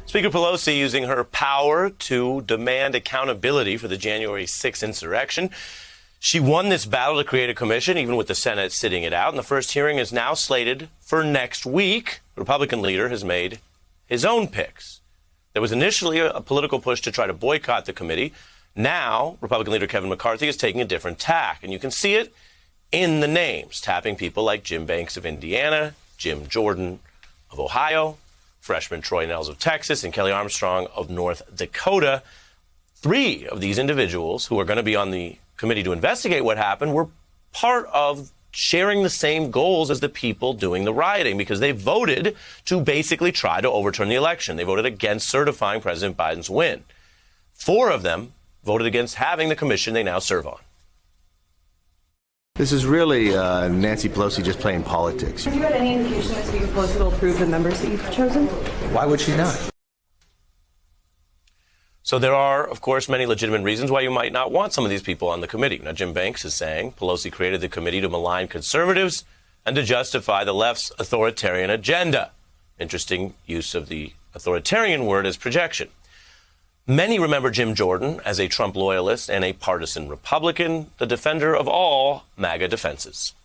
Speaker Pelosi using her power to demand accountability for the January 6th insurrection. She won this battle to create a commission, even with the Senate sitting it out. And the first hearing is now slated for next week. The Republican leader has made his own picks. There was initially a political push to try to boycott the committee. Now, Republican leader Kevin McCarthy is taking a different tack. And you can see it in the names, tapping people like Jim Banks of Indiana, Jim Jordan of Ohio, freshman Troy Nehls of Texas, and Kelly Armstrong of North Dakota. Three of these individuals who are going to be on the committee to investigate what happened were part of sharing the same goals as the people doing the rioting, because they voted to basically try to overturn the election. They voted against certifying President Biden's win. Four of them voted against having the commission they now serve on. This is really Nancy Pelosi just playing politics. Have you had any indication that Speaker Pelosi will approve the members that you've chosen? Why would she not? So there are, of course, many legitimate reasons why you might not want some of these people on the committee. Now, Jim Banks is saying Pelosi created the committee to malign conservatives and to justify the left's authoritarian agenda. Interesting use of the authoritarian word as projection. Many remember Jim Jordan as a Trump loyalist and a partisan Republican, the defender of all MAGA defenses.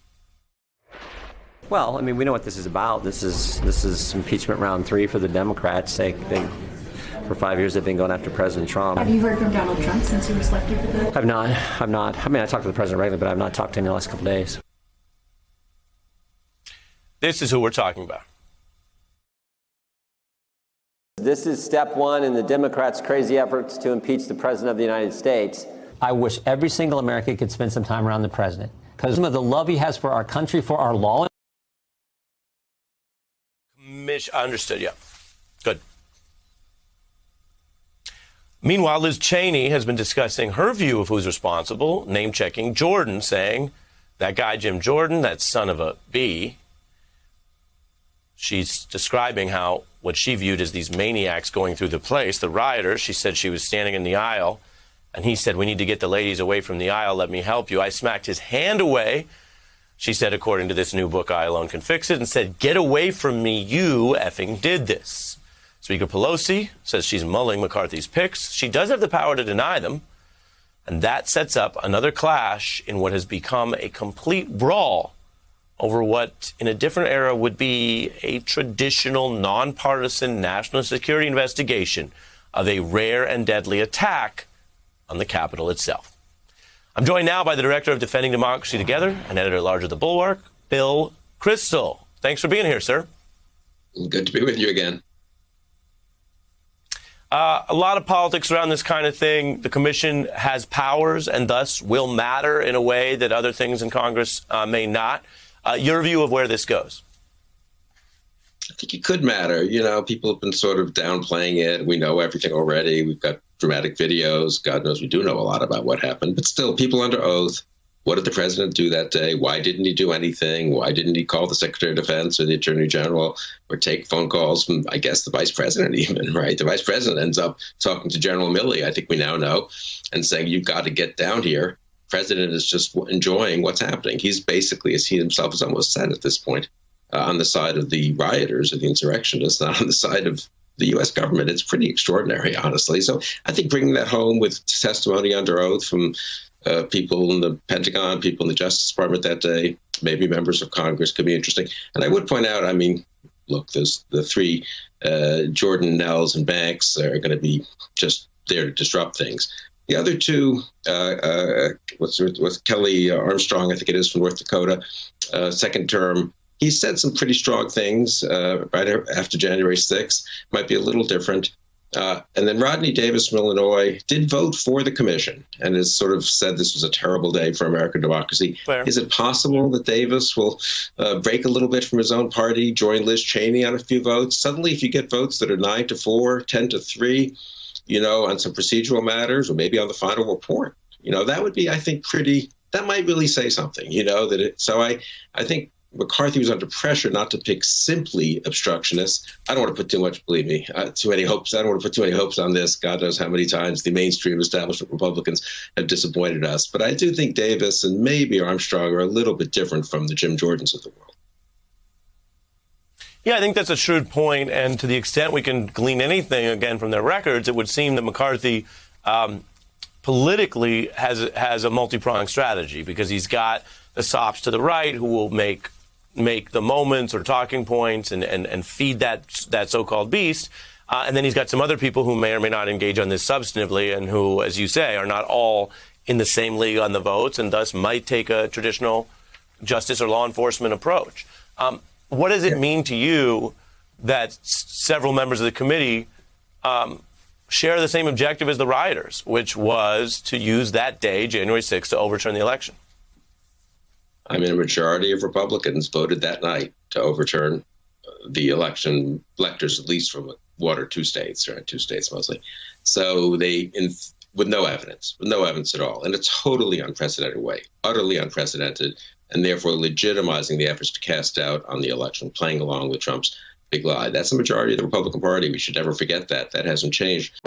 Well, I mean, we know what this is about. This is impeachment round 3 for the Democrats. For 5 years, they've been going after President Trump. Have you heard from Donald Trump since he was selected for the... I've not. I mean, I talked to the president regularly, but I've not talked to him in the last couple of days. This is who we're talking about. This is step 1 in the Democrats' crazy efforts to impeach the President of the United States. I wish every single American could spend some time around the President, because of the love he has for our country, for our law. Understood, yeah. Good. Meanwhile, Liz Cheney has been discussing her view of who's responsible, name-checking Jordan, saying, that guy Jim Jordan, that son of a B. She's describing how what she viewed as these maniacs going through the place, the rioters. She said she was standing in the aisle, and he said, we need to get the ladies away from the aisle. Let me help you. I smacked his hand away, she said, according to this new book, I Alone Can Fix It, and said, get away from me, you effing did this. Speaker Pelosi says she's mulling McCarthy's picks. She does have the power to deny them, and that sets up another clash in what has become a complete brawl over what, in a different era, would be a traditional, nonpartisan national security investigation of a rare and deadly attack on the Capitol itself. I'm joined now by the director of Defending Democracy Together and editor-at-large of The Bulwark, Bill Kristol. Thanks for being here, sir. Good to be with you again. A lot of politics around this kind of thing. The commission has powers and thus will matter in a way that other things in Congress may not. Your view of where this goes? I think it could matter. You know, people have been sort of downplaying it. We know everything already. We've got dramatic videos. God knows we do know a lot about what happened. But still, people under oath. What did the president do that day? Why didn't he do anything? Why didn't he call the Secretary of Defense or the Attorney General or take phone calls from, I guess, the vice president even, right? The vice president ends up talking to General Milley, I think we now know, and saying, you've got to get down here. President is just enjoying what's happening. He's basically, as he himself has almost said at this point, on the side of the rioters or the insurrectionists, not on the side of the U.S. government. It's pretty extraordinary, honestly. So I think bringing that home with testimony under oath from people in the Pentagon, people in the Justice Department that day, maybe members of Congress, could be interesting. And I would point out, I mean, look, there's the three, Jordan, Nehls, and Banks are going to be just there to disrupt things. The other two, what's Kelly Armstrong, I think it is, from North Dakota, second term, he said some pretty strong things right after January 6th. Might be a little different. And then Rodney Davis from Illinois did vote for the commission and has sort of said this was a terrible day for American democracy. Fair. Is it possible that Davis will break a little bit from his own party, join Liz Cheney on a few votes? Suddenly, if you get votes that are 9-4, 10-3, you know, on some procedural matters, or maybe on the final report, you know, that would be, I think, that might really say something, you know, so I think McCarthy was under pressure not to pick simply obstructionists. I don't want to put too much, believe me, too many hopes. I don't want to put too many hopes on this. God knows how many times the mainstream establishment Republicans have disappointed us. But I do think Davis and maybe Armstrong are a little bit different from the Jim Jordans of the world. Yeah, I think that's a shrewd point, and to the extent we can glean anything, again, from their records, it would seem that McCarthy politically has a multi-pronged strategy, because he's got the sops to the right who will make the moments or talking points and feed that so-called beast. And then he's got some other people who may or may not engage on this substantively and who, as you say, are not all in the same league on the votes and thus might take a traditional justice or law enforcement approach. What does it mean to you that several members of the committee share the same objective as the rioters, which was to use that day, January 6th, to overturn the election? I mean, a majority of Republicans voted that night to overturn the election, electors at least from one or two states, or two states mostly. So with no evidence at all, in a totally unprecedented way, utterly unprecedented, and therefore legitimizing the efforts to cast doubt on the election, playing along with Trump's big lie. That's the majority of the Republican Party. We should never forget that. That hasn't changed.